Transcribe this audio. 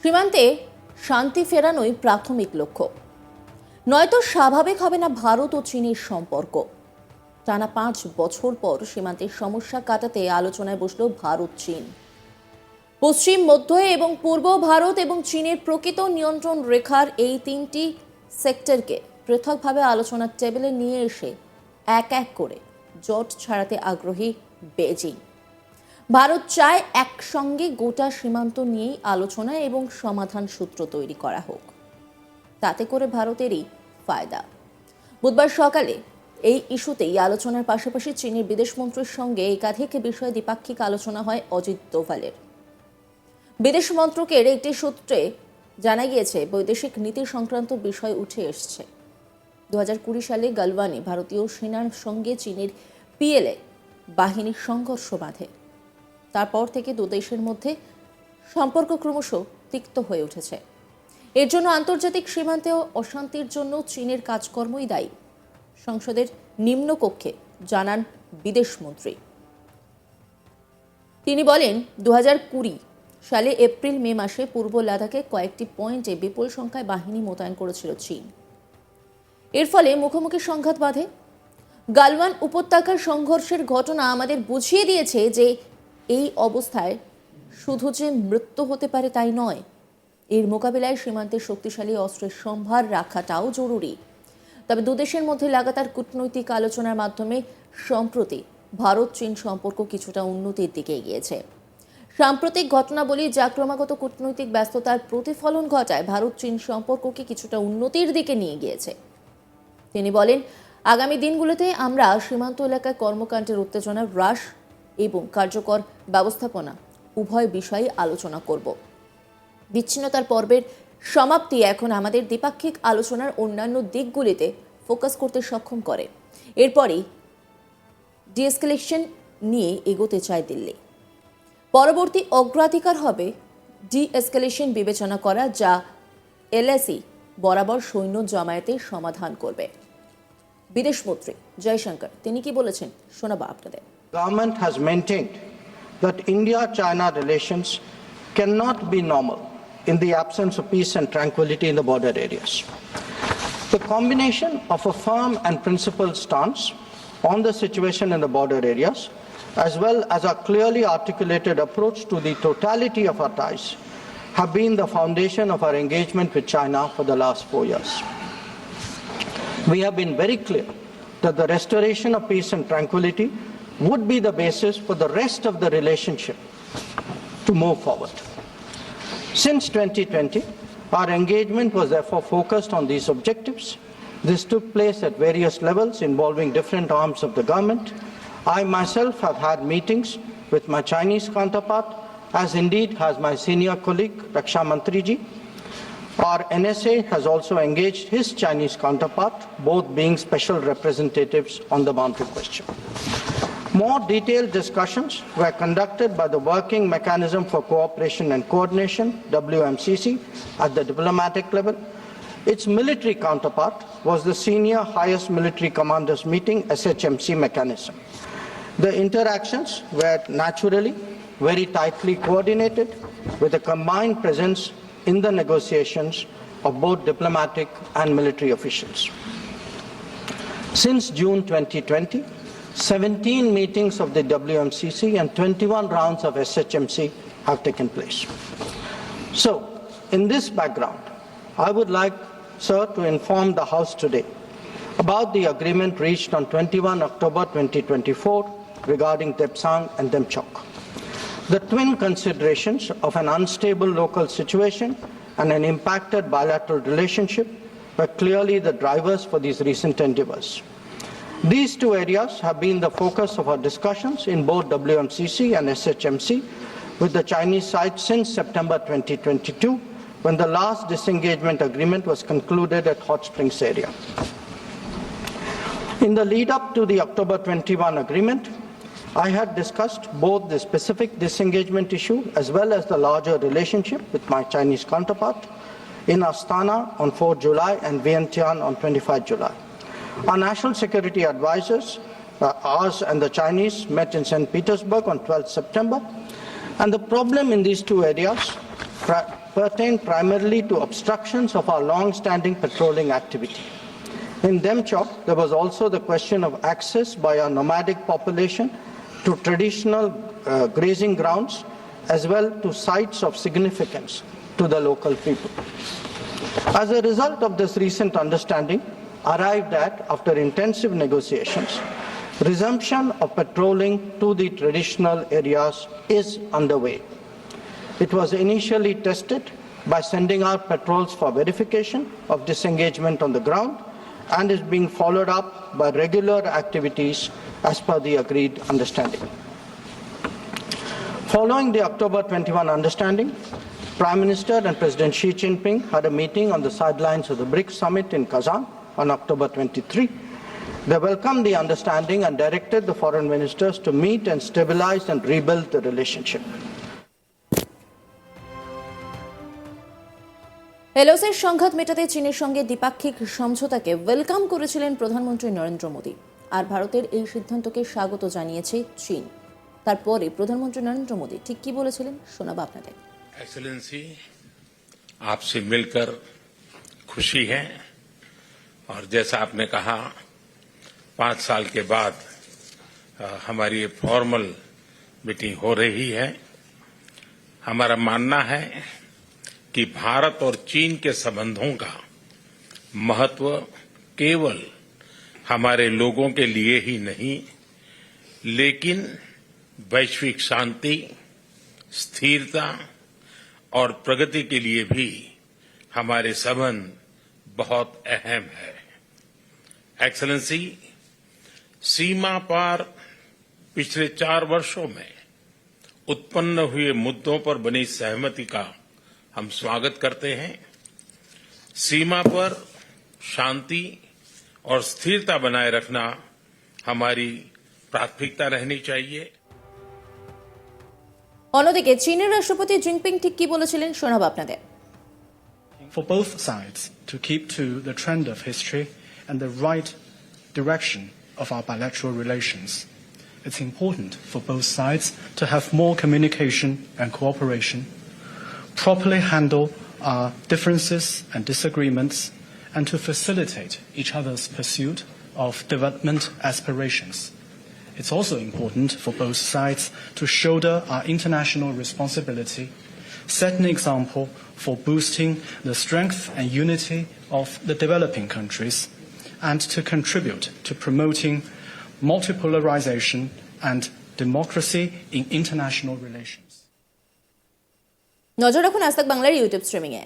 সীমান্তে শান্তি ফেরানোই প্রাথমিক লক্ষ্য, নয়তো স্বাভাবিক হবে না ভারত ও চীনের সম্পর্ক। টানা 5 বছর পর সীমান্তের সমস্যা কাটাতে আলোচনায় বসল ভারত চীন। পশ্চিম, মধ্য এবং পূর্ব ভারত এবং চীনের প্রকৃত নিয়ন্ত্রণ রেখার এই 3টি সেক্টরকে পৃথকভাবে আলোচনার টেবিলে নিয়ে এসে এক এক করে জট ছাড়াতে আগ্রহী বেজিং। ভারত চায় একসঙ্গে গোটা সীমান্ত নিয়েই আলোচনা এবং সমাধান সূত্র তৈরি করা হোক, তাতে করে ভারতেরই ফায়দা। বুধবার সকালে এই ইস্যুতেই আলোচনার পাশাপাশি চীনের বিদেশমন্ত্রীর সঙ্গে একাধিক বিষয়ে দ্বিপাক্ষিক আলোচনা হয় অজিত দোভালের। বিদেশ মন্ত্রকের একটি সূত্রে জানা গিয়েছে, বৈদেশিক নীতি সংক্রান্ত বিষয় উঠে এসছে। 2020 সালে গালওয়ানে ভারতীয় সেনার সঙ্গে চীনের পিএলএ বাহিনীর সংঘর্ষ বাধে। তারপর থেকে দু দেশের মধ্যে সম্পর্ক ক্রমশ তিক্ত হয়ে উঠেছে। এর জন্য আন্তর্জাতিক সীমান্তেও অশান্তির জন্য চীনের কাজকর্মই দায়ী, সংসদের নিম্নকক্ষে জানান বিদেশমন্ত্রী। তিনি বলেন, 2020 সালে এপ্রিল-মে মাসে পূর্ব লাদাখে কয়েকটি পয়েন্টে বিপুল সংখ্যায় বাহিনী মোতায়েন করেছিল চীন। এর ফলে মুখোমুখি সংঘাত বাধে। গালওয়ান উপত্যকার সংঘর্ষের ঘটনা আমাদের বুঝিয়ে দিয়েছে যে এই অবস্থায় শুধু যে মৃত্যু হতে পারে তাই নয়, এর মোকাবিলায় সীমান্তে শক্তিশালী অস্ত্রের সম্ভার রাখাটাও জরুরি। তবে দুদেশের মধ্যে লাগাতার কূটনৈতিক আলোচনার মাধ্যমে সম্প্রতি ভারত চীন সম্পর্ক কিছুটা উন্নতির দিকে এগিয়েছে। সাম্প্রতিক ঘটনাবলী যা ক্রমাগত কূটনৈতিক ব্যস্ততার প্রতিফলন ঘটায় ভারত চীন সম্পর্ককে কিছুটা উন্নতির দিকে নিয়ে গিয়েছে। তিনি বলেন, আগামী দিনগুলোতে আমরা সীমান্ত এলাকায় কর্মকাণ্ডের উত্তেজনা হ্রাস এবং কার্যকর ব্যবস্থাপনা উভয় বিষয়ে আলোচনা করব। বিচ্ছিন্নতার পর্বের সমাপ্তি এখন আমাদের দ্বিপাক্ষিক আলোচনার অন্যান্য দিকগুলিতে ফোকাস করতে সক্ষম করে। এরপরই ডিএসকেলেশন নিয়ে এগোতে চায় দিল্লি। পরবর্তী অগ্রাধিকার হবে ডিএসকেলেশন বিবেচনা করা, যা এলএসি বরাবর সৈন্য জমায়েতের সমাধান করবে। বিদেশমন্ত্রী জয়শঙ্কর তিনি কি বলেছেন শোনাবো আপনাদের। Government has maintained that India-China relations cannot be normal in the absence of peace and tranquility in the border areas. The combination of a firm and principled stance on the situation in the border areas, as well as a clearly articulated approach to the totality of our ties, have been the foundation of our engagement with China for the last 4 years. We have been very clear that the restoration of peace and tranquility would be the basis for the rest of the relationship to move forward. Since 2020, our engagement was therefore focused on these objectives. This took place at various levels involving different arms of the government. I myself have had meetings with my Chinese counterpart, as indeed has my senior colleague Raksha Mantriji. Our NSA has also engaged his Chinese counterpart, both being special representatives on the boundary question. More detailed discussions were conducted by the Working Mechanism for Cooperation and Coordination, WMCC, at the diplomatic level. Its military counterpart was the Senior Highest Military Commanders Meeting, SHMC mechanism. The interactions were naturally very tightly coordinated with a combined presence in the negotiations of both diplomatic and military officials. Since June 2020, 17 meetings of the WMCC and 21 rounds of SHMC have taken place. So, in this background, I would like, sir, to inform the House today about the agreement reached on 21 October 2024 regarding Tepsang and Demchok. The twin considerations of an unstable local situation and an impacted bilateral relationship were clearly the drivers for these recent endeavors. These two areas have been the focus of our discussions in both WMCC and SHMC with the Chinese side since September 2022, when the last disengagement agreement was concluded at Hot Springs area. In the lead up to the October 21 agreement, I had discussed both the specific disengagement issue as well as the larger relationship with my Chinese counterpart in Astana on 4 July and Vientiane on 25 July. Our national security advisors, ours and the Chinese, met in St. Petersburg on 12 September, and the problem in these two areas pertain primarily to obstructions of our long-standing patrolling activity. In Demchok, there was also the question of access by our nomadic population to traditional grazing grounds, as well to sites of significance to the local people. As a result of this recent understanding, arrived at after intensive negotiations, resumption of patrolling to the traditional areas is underway. It was initially tested by sending out patrols for verification of disengagement on the ground and is being followed up by regular activities as per the agreed understanding. Following the October 21 understanding, Prime Minister and President Xi Jinping had a meeting on the sidelines of the BRICS summit in Kazan on October 23. They welcomed the understanding and directed the foreign ministers to meet and stabilize and rebuild the relationship. এলওসির সংঘাত মেটাতে চীনের সঙ্গে দ্বিপাক্ষিক সমঝোতাকে welcome করেছিলেন প্রধানমন্ত্রী নরেন্দ্র মোদী, আর ভারতের এই সিদ্ধান্তকে স্বাগত জানিয়েছে চীন। তারপরে প্রধানমন্ত্রী নরেন্দ্র মোদী ঠিক কি বলেছিলেন শোনাবো আপনাদের। एक्सेलेंसी, आपसे मिलकर खुशी है और जैसा आपने कहा 5 साल के बाद हमारी ये फॉर्मल मीटिंग हो रही है। हमारा मानना है कि भारत और चीन के संबंधों का महत्व केवल हमारे लोगों के लिए ही नहीं, लेकिन वैश्विक शांति, स्थिरता और प्रगति के लिए भी हमारे संबंध बहुत अहम है। एक्सेलेंसी, सीमा पार पिछले 4 वर्षों में उत्पन्न हुए मुद्दों पर बनी सहमति का हम स्वागत करते हैं। सीमा पर शांति और स्थिरता बनाए रखना हमारी प्राथमिकता रहनी चाहिए। অন্যদিকে চীনের রাষ্ট্রপতি জিনপিং ঠিক কি বলেছিলেন শোনাবো আপনাদের। For both sides to keep to the trend of history and the right direction of our bilateral relations, it's important for both sides to have more communication and cooperation, properly handle our differences and disagreements, and to facilitate each other's pursuit of development aspirations. It's also important for both sides to shoulder our international responsibility, set an example for boosting the strength and unity of the developing countries, and to contribute to promoting multipolarization and democracy in international relations. নজর রাখুন আজ তাক বাংলার YouTube স্ট্রিমিংয়ে।